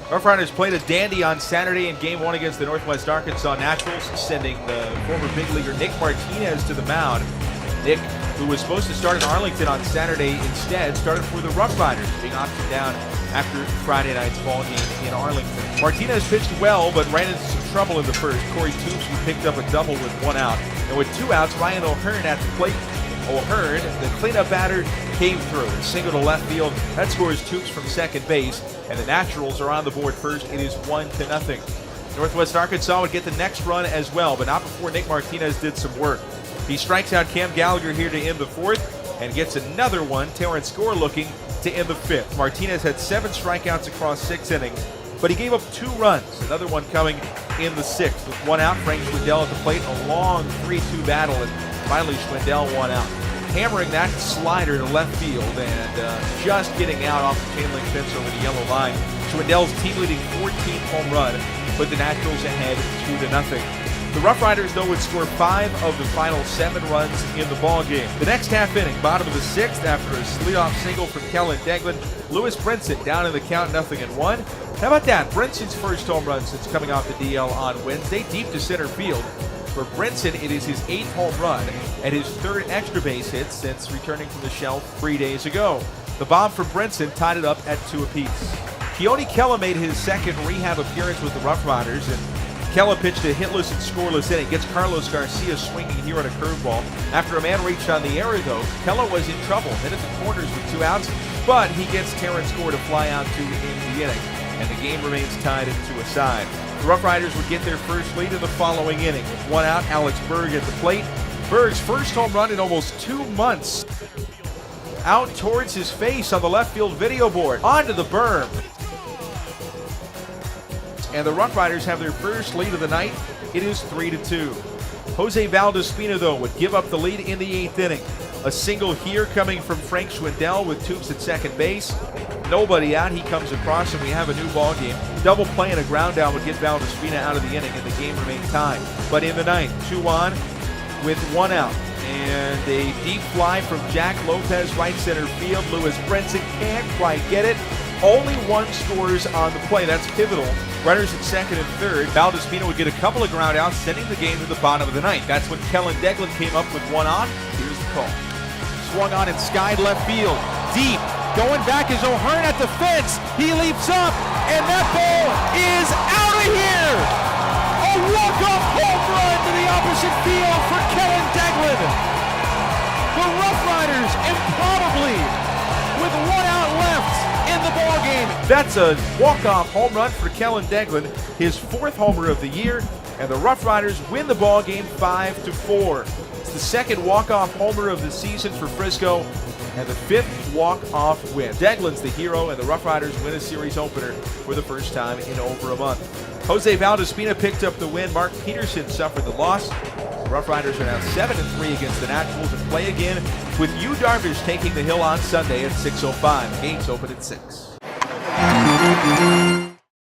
RoughRiders played a dandy on Saturday in Game 1 against the Northwest Arkansas Naturals, sending the former big leaguer Nick Martinez to the mound. Nick, who was supposed to start in Arlington on Saturday, instead started for the RoughRiders, being optioned down after Friday night's ball game in Arlington. Martinez pitched well, but ran into some trouble in the first. Corey Toops, who picked up a double with 1 out. And with 2 outs, Ryan O'Hearn at the plate. O'Hearn, the cleanup batter, came through and single to left field. That scores Toops from second base, and the Naturals are on the board first. It is 1-0. Northwest Arkansas would get the next run as well, but not before Nick Martinez did some work. He strikes out Cam Gallagher here to end the 4th and gets another one. Terrence Gore looking to end the 5th. Martinez had 7 strikeouts across 6 innings, but he gave up 2 runs. Another one coming in the 6th. With 1 out, Frank Schwindel at the plate. A long 3-2 battle, and finally Schwindel 1 out. Hammering that slider to left field and just getting out off the chain link fence over the yellow line. Schwindel's team-leading 14th home run put the Naturals ahead 2-0. The RoughRiders, though, would score 5 of the final 7 runs in the ballgame. The next half inning, bottom of the 6th, after a leadoff single from Kellen Deglin, Lewis Brinson down in the count, 0-1. How about that? Brinson's first home run since coming off the DL on Wednesday, deep to center field. For Brinson, it is his 8th home run and his 3rd extra base hit since returning from the shelf 3 days ago. The bomb from Brinson tied it up at 2 apiece. Keone Kella made his 2nd rehab appearance with the RoughRiders, and Kella pitched a hitless and scoreless inning. Gets Carlos Garcia swinging here on a curveball. After a man reached on the error, though, Kella was in trouble. Hit at the corners with 2 outs, but he gets Terrence Gore to fly out to end the inning, and the game remains tied at 2-2. The RoughRiders would get their first lead in the following inning. With 1 out, Alex Berg at the plate. Berg's first home run in almost 2 months. Out towards his face on the left field video board. Onto the berm. And the RoughRiders have their first lead of the night. It is 3-2. Jose Valdespina, though, would give up the lead in the 8th inning. A single here coming from Frank Schwindel with Toops at second base. Nobody out. He comes across, and we have a new ball game. Double play and a ground down would get Valdespina out of the inning, and the game remained tied. But in the 9th, 2 on with 1 out. And a deep fly from Jack Lopez, right center field. Lewis Brinson can't quite get it. Only 1 scores on the play. That's pivotal. Runners at 2nd and 3rd. Valdespina would get a couple of ground outs, sending the game to the bottom of the 9th. That's when Kellen Deglin came up with 1 on. Here's the call. Swung on and skied left field. Deep. Going back is O'Hearn at the fence. He leaps up, and that ball is out of here. A walk-off home run to the opposite field for Kellen Deglin. The RoughRiders, improbably, with 1 out left in the ballgame. That's a walk-off home run for Kellen Deglin, his 4th homer of the year, and the RoughRiders win the ballgame 5-4. It's the 2nd walk-off homer of the season for Frisco, and the 5th walk-off win. Deglin's the hero, and the RoughRiders win a series opener for the first time in over a month. Jose Valdespina picked up the win. Mark Peterson suffered the loss. The RoughRiders are now 7-3 against the Naturals and play again with Yu Darvish taking the hill on Sunday at 6:05. Games open at 6.